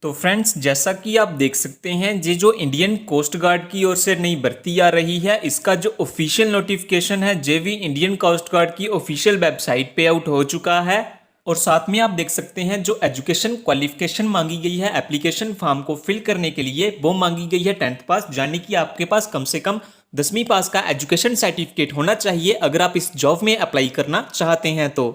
तो फ्रेंड्स, जैसा कि आप देख सकते हैं, ये जो इंडियन कोस्ट गार्ड की ओर से नई भर्ती आ रही है, इसका जो ऑफिशियल नोटिफिकेशन है जे भी इंडियन कोस्ट गार्ड की ऑफिशियल वेबसाइट पे आउट हो चुका है। और साथ में आप देख सकते हैं जो एजुकेशन क्वालिफिकेशन मांगी गई है एप्लीकेशन फॉर्म को फिल करने के लिए, वो मांगी गई है 10th पास, यानी कि आपके पास कम से कम 10वीं पास का एजुकेशन सर्टिफिकेट होना चाहिए अगर आप इस जॉब में अप्लाई करना चाहते हैं तो।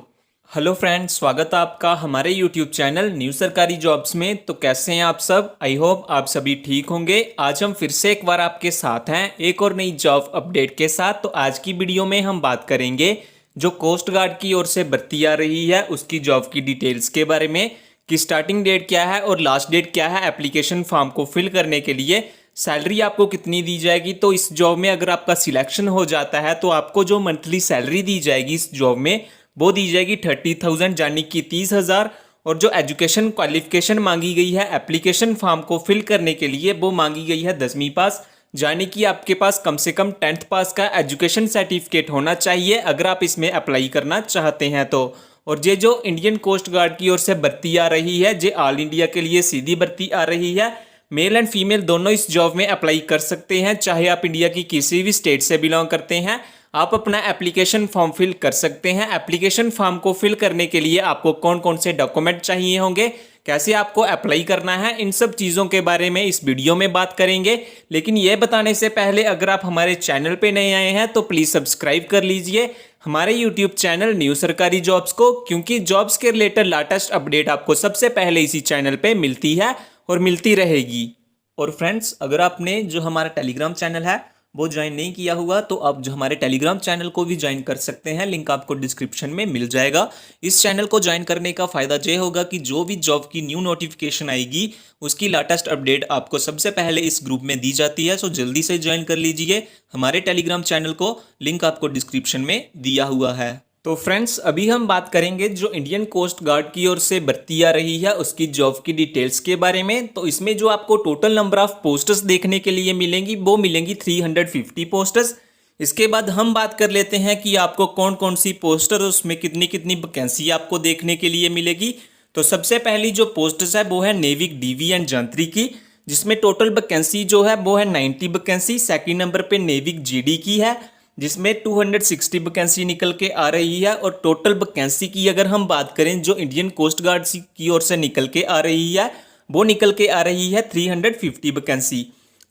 हेलो फ्रेंड्स, स्वागत है आपका हमारे यूट्यूब चैनल न्यू सरकारी जॉब्स में। तो कैसे हैं आप सब? आई होप आप सभी ठीक होंगे। आज हम फिर से एक बार आपके साथ हैं एक और नई जॉब अपडेट के साथ। तो आज की वीडियो में हम बात करेंगे जो कोस्ट गार्ड की ओर से भर्ती आ रही है उसकी जॉब की डिटेल्स के बारे में, कि स्टार्टिंग डेट क्या है और लास्ट डेट क्या है एप्लीकेशन फॉर्म को फिल करने के लिए, सैलरी आपको कितनी दी जाएगी। तो इस जॉब में अगर आपका सिलेक्शन हो जाता है तो आपको जो मंथली सैलरी दी जाएगी इस जॉब में वो दी जाएगी 30,000 यानी कि 30,000। और जो एजुकेशन क्वालिफिकेशन मांगी गई है एप्लीकेशन फॉर्म को फिल करने के लिए वो मांगी गई है 10वीं पास, यानी कि आपके पास कम से कम 10th पास का एजुकेशन सर्टिफिकेट होना चाहिए अगर आप इसमें अप्लाई करना चाहते हैं तो। और ये जो इंडियन कोस्ट गार्ड की ओर से भर्ती आ रही है ये ऑल इंडिया के लिए सीधी भर्ती आ रही है। मेल एंड फीमेल दोनों इस जॉब में अप्लाई कर सकते हैं, चाहे आप इंडिया की किसी भी स्टेट से बिलोंग करते हैं। आप अपना एप्लीकेशन फॉर्म फिल कर सकते हैं। एप्लीकेशन फॉर्म को फिल करने के लिए आपको कौन कौन से डॉक्यूमेंट चाहिए होंगे, कैसे आपको अप्लाई करना है, इन सब चीज़ों के बारे में इस वीडियो में बात करेंगे। लेकिन यह बताने से पहले अगर आप हमारे चैनल पे नए आए हैं तो प्लीज़ सब्सक्राइब कर लीजिए हमारे यूट्यूब चैनल न्यू सरकारी जॉब्स को, क्योंकि जॉब्स के रिलेटेड लेटेस्ट अपडेट आपको सबसे पहले इसी चैनल पे मिलती है और मिलती रहेगी। और फ्रेंड्स, अगर आपने जो हमारा टेलीग्राम चैनल है वो ज्वाइन नहीं किया हुआ तो आप जो हमारे टेलीग्राम चैनल को भी ज्वाइन कर सकते हैं, लिंक आपको डिस्क्रिप्शन में मिल जाएगा। इस चैनल को ज्वाइन करने का फ़ायदा ये होगा कि जो भी जॉब की न्यू नोटिफिकेशन आएगी उसकी लेटेस्ट अपडेट आपको सबसे पहले इस ग्रुप में दी जाती है। सो जल्दी से ज्वाइन कर लीजिए हमारे टेलीग्राम चैनल को, लिंक आपको डिस्क्रिप्शन में दिया हुआ है। तो फ्रेंड्स, अभी हम बात करेंगे जो इंडियन कोस्ट गार्ड की ओर से भर्ती आ रही है उसकी जॉब की डिटेल्स के बारे में। तो इसमें जो आपको टोटल नंबर ऑफ पोस्टर्स देखने के लिए मिलेंगी वो मिलेंगी 350 पोस्टर्स। इसके बाद हम बात कर लेते हैं कि आपको कौन कौन सी पोस्टर, उसमें कितनी कितनी वैकेंसी आपको देखने के लिए मिलेगी। तो सबसे पहली जो पोस्टर्स है वो है नेविक डीवी एंड जंत्री की, जिसमें टोटल वैकेंसी जो है वो है 90 वैकेंसी। सेकेंड नंबर पे नेविक जीडी की है जिसमें 260 वैकेंसी निकल के आ रही है। और टोटल वैकेंसी की अगर हम बात करें जो इंडियन कोस्ट गार्ड की ओर से निकल के आ रही है वो निकल के आ रही है 350 वैकेंसी।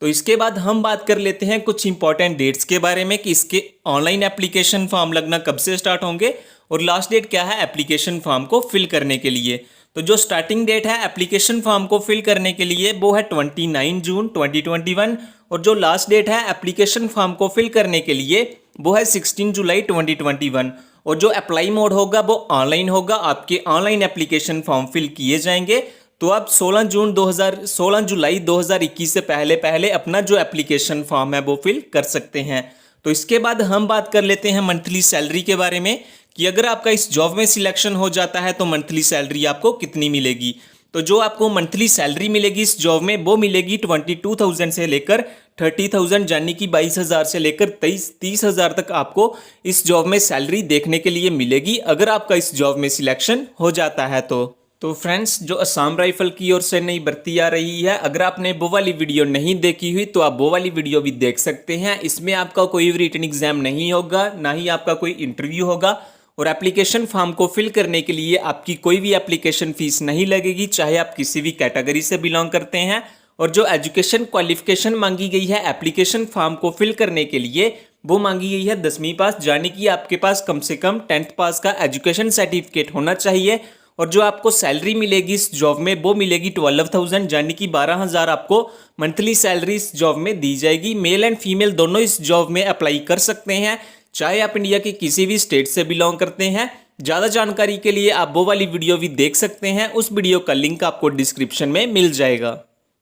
तो इसके बाद हम बात कर लेते हैं कुछ इंपॉर्टेंट डेट्स के बारे में, कि इसके ऑनलाइन एप्लीकेशन फॉर्म लगना कब से स्टार्ट होंगे और लास्ट डेट क्या है एप्लीकेशन फॉर्म को फिल करने के लिए। तो जो स्टार्टिंग डेट है एप्लीकेशन फॉर्म को फिल करने के लिए वो है 29 जून 2021। और जो लास्ट डेट है एप्लीकेशन फॉर्म को फिल करने के लिए वो है 16 जुलाई 2021। और जो अप्लाई मोड होगा वो ऑनलाइन होगा, आपके ऑनलाइन एप्लीकेशन फॉर्म फिल किए जाएंगे। तो आप 16 जुलाई 2021 से पहले पहले अपना जो एप्लीकेशन फॉर्म है वो फिल कर सकते हैं। तो इसके बाद हम बात कर लेते हैं मंथली सैलरी के बारे में, कि अगर आपका इस जॉब में सिलेक्शन हो जाता है तो मंथली सैलरी आपको कितनी मिलेगी। तो जो आपको मंथली सैलरी मिलेगी इस जॉब में वो मिलेगी 22,000 से लेकर 30,000, यानी कि 22,000 से लेकर 30,000 तक आपको इस जॉब में सैलरी देखने के लिए मिलेगी अगर आपका इस जॉब में सिलेक्शन हो जाता है तो फ्रेंड्स, जो असम राइफल की ओर से नई भर्ती आ रही है, अगर आपने वो वाली वीडियो नहीं देखी हुई तो आप वो वाली वीडियो भी देख सकते हैं। इसमें आपका कोई भी रिटन एग्जाम नहीं होगा, ना ही आपका कोई इंटरव्यू होगा। और एप्लीकेशन फॉर्म को फिल करने के लिए आपकी कोई भी एप्लीकेशन फीस नहीं लगेगी, चाहे आप किसी भी कैटेगरी से बिलोंग करते हैं। और जो एजुकेशन क्वालिफिकेशन मांगी गई है एप्लीकेशन फॉर्म को फिल करने के लिए वो मांगी गई है 10वीं पास, यानी कि आपके पास कम से कम 10th पास का एजुकेशन सर्टिफिकेट होना चाहिए। और जो आपको सैलरी मिलेगी इस जॉब में वो मिलेगी 12,000, यानी कि 12,000 आपको मंथली सैलरी इस जॉब में दी जाएगी। मेल एंड फीमेल दोनों इस जॉब में अप्लाई कर सकते हैं, चाहे आप इंडिया के किसी भी स्टेट से बिलोंग करते हैं। ज़्यादा जानकारी के लिए आप वो वाली वीडियो भी देख सकते हैं, उस वीडियो का लिंक आपको डिस्क्रिप्शन में मिल जाएगा।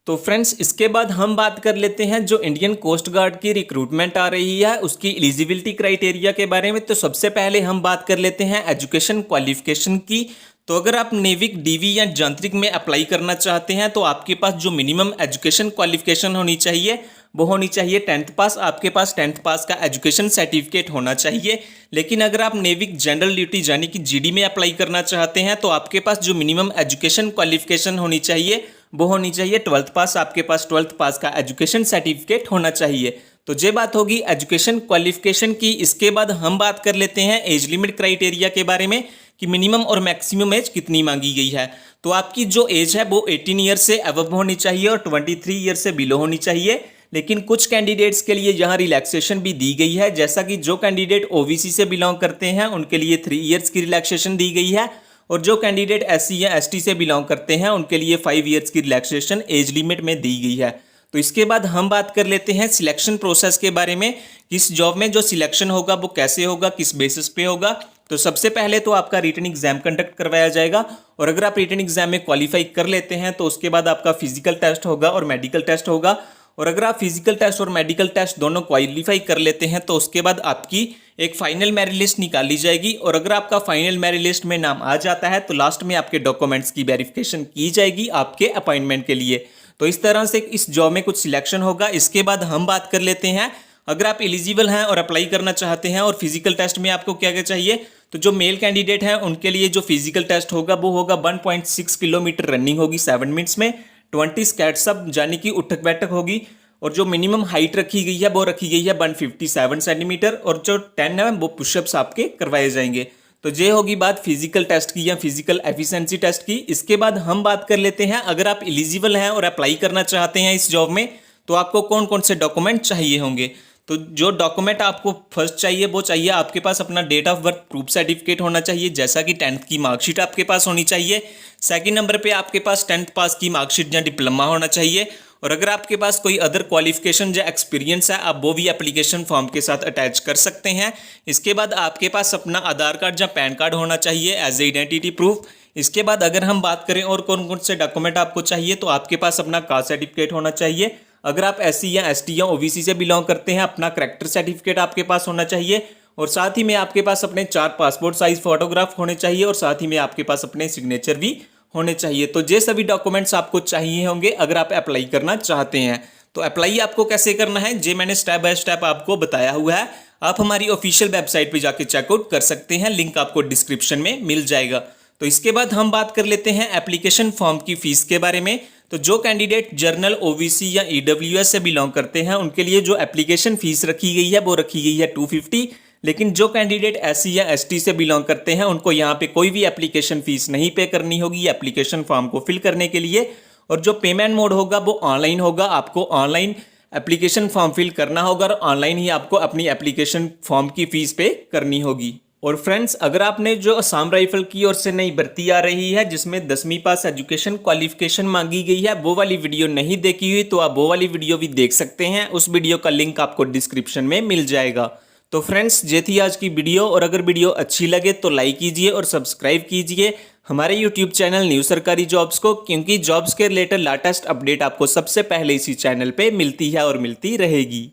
तो फ्रेंड्स, इसके बाद हम बात कर लेते हैं जो इंडियन कोस्ट गार्ड की रिक्रूटमेंट आ रही है उसकी एलिजिबिलिटी क्राइटेरिया के बारे में। तो सबसे पहले हम बात कर लेते हैं एजुकेशन क्वालिफिकेशन की। तो अगर आप नेविक डीवी या यांत्रिक में अप्लाई करना चाहते हैं तो आपके पास जो मिनिमम एजुकेशन क्वालिफिकेशन होनी चाहिए वो होनी चाहिए 10th पास। आपके पास 10th पास का एजुकेशन सर्टिफिकेट होना चाहिए। लेकिन अगर आप नेविक जनरल ड्यूटी यानी कि जीडी में अप्लाई करना चाहते हैं तो आपके पास जो मिनिमम एजुकेशन क्वालिफिकेशन होनी चाहिए वो होनी चाहिए 12th पास। आपके पास 12th पास का एजुकेशन सर्टिफिकेट होना चाहिए। तो ये बात होगी एजुकेशन क्वालिफिकेशन की। इसके बाद हम बात कर लेते हैं एज लिमिट क्राइटेरिया के बारे में कि मिनिमम और मैक्सिमम एज कितनी मांगी गई है। तो आपकी जो एज है वो 18 ईयर से अबव होनी चाहिए और 23 ईयर से बिलो होनी चाहिए। लेकिन कुछ कैंडिडेट्स के लिए यहाँ रिलैक्सेशन भी दी गई है, जैसा कि जो कैंडिडेट ओबीसी से बिलोंग करते हैं उनके लिए 3 ईयर्स की रिलैक्सेशन दी गई है, और जो कैंडिडेट एससी या एसटी से बिलोंग करते हैं उनके लिए 5 ईयर्स की रिलैक्सेशन एज लिमिट में दी गई है। तो इसके बाद हम बात कर लेते हैं सिलेक्शन प्रोसेस के बारे में, किस जॉब में जो सिलेक्शन होगा वो कैसे होगा, किस बेसिस पे होगा। तो सबसे पहले तो आपका रिटन एग्जाम कंडक्ट करवाया जाएगा, और अगर आप रिटन एग्जाम में क्वालिफाई कर लेते हैं तो उसके बाद आपका फिजिकल टेस्ट होगा और मेडिकल टेस्ट होगा। और अगर आप फिजिकल टेस्ट और मेडिकल टेस्ट दोनों क्वालिफाई कर लेते हैं तो उसके बाद आपकी एक फाइनल मेरिट लिस्ट निकाली जाएगी, और अगर आपका फाइनल मेरिट लिस्ट में नाम आ जाता है तो लास्ट में आपके डॉक्यूमेंट्स की वेरिफिकेशन की जाएगी आपके अपॉइंटमेंट के लिए। तो इस तरह से इस जॉब में कुछ सिलेक्शन होगा। इसके बाद हम बात कर लेते हैं अगर आप एलिजिबल हैं और अप्लाई करना चाहते हैं और फिजिकल टेस्ट में आपको क्या क्या चाहिए। तो जो मेल कैंडिडेट हैं उनके लिए जो फिजिकल टेस्ट होगा वो होगा 1.6 किलोमीटर रनिंग होगी 7 मिनट्स में, 20 स्क्वाट्स अप यानी कि उठक बैठक होगी, और जो मिनिमम हाइट रखी गई है वो रखी गई है 157 सेंटीमीटर, और जो 10 है वो पुशअप्स आपके करवाए जाएंगे। तो ये होगी बात फिजिकल टेस्ट की या फिजिकल एफिशिएंसी टेस्ट की। इसके बाद हम बात कर लेते हैं अगर आप एलिजिबल हैं और अप्लाई करना चाहते हैं इस जॉब में तो आपको कौन कौन से डॉक्यूमेंट चाहिए होंगे। तो जो डॉक्यूमेंट आपको फर्स्ट चाहिए वो चाहिए आपके पास अपना date of birth proof certificate होना चाहिए, जैसा कि 10th की मार्कशीट आपके पास होनी चाहिए। सेकंड नंबर पे आपके पास 10th पास की मार्कशीट या डिप्लोमा होना चाहिए, और अगर आपके पास कोई अदर क्वालिफिकेशन या एक्सपीरियंस है आप वो भी एप्लीकेशन फॉर्म के साथ अटैच कर सकते हैं। इसके बाद आपके पास अपना आधार कार्ड या पैन कार्ड होना चाहिए एज ए आइडेंटिटी प्रूफ। इसके बाद अगर हम बात करें और कौन कौन से डॉक्यूमेंट आपको चाहिए तो आपके पास अपना कास्ट सर्टिफिकेट होना चाहिए। अगर आप एससी या एसटी या ओबीसी से बिलोंग करते हैं अपना करैक्टर सर्टिफिकेट आपके पास होना चाहिए, और साथ ही में आपके पास अपने 4 पासपोर्ट साइज फोटोग्राफ होने चाहिए, और साथ ही में आपके पास अपने सिग्नेचर भी होने चाहिए। तो ये सभी डॉक्यूमेंट्स आपको चाहिए होंगे अगर आप अप्लाई करना चाहते हैं। तो अप्लाई आपको कैसे करना है ये मैंने स्टेप बाय स्टेप आपको बताया हुआ है। आप हमारी ऑफिशियल वेबसाइट पे जाके चेकआउट कर सकते हैं, लिंक आपको डिस्क्रिप्शन में मिल जाएगा। तो इसके बाद हम बात कर लेते हैं एप्लीकेशन फॉर्म की फीस के बारे में। तो जो कैंडिडेट जर्नल ओबीसी या ईडब्ल्यूएस से बिलोंग करते हैं उनके लिए जो एप्लीकेशन फीस रखी गई है वो रखी गई है 250। लेकिन जो कैंडिडेट एससी या एसटी से बिलोंग करते हैं उनको यहाँ पे कोई भी एप्लीकेशन फीस नहीं पे करनी होगी एप्लीकेशन फॉर्म को फिल करने के लिए, और जो पेमेंट मोड होगा वो ऑनलाइन होगा। आपको ऑनलाइन एप्लीकेशन फॉर्म फिल करना होगा और ऑनलाइन ही आपको अपनी एप्लीकेशन फॉर्म की फीस पे करनी होगी। और फ्रेंड्स अगर आपने जो असम राइफल की ओर से नई भर्ती आ रही है जिसमें 10वीं पास एजुकेशन क्वालिफिकेशन मांगी गई है वो वाली वीडियो नहीं देखी हुई तो आप वो वाली वीडियो भी देख सकते हैं, उस वीडियो का लिंक आपको डिस्क्रिप्शन में मिल जाएगा। तो फ्रेंड्स ये थी आज की वीडियो, और अगर वीडियो अच्छी लगे तो लाइक कीजिए और सब्सक्राइब कीजिए हमारे यूट्यूब चैनल न्यू सरकारी जॉब्स को, क्योंकि जॉब्स के रिलेटेड लेटेस्ट अपडेट आपको सबसे पहले इसी चैनल पे मिलती है और मिलती रहेगी।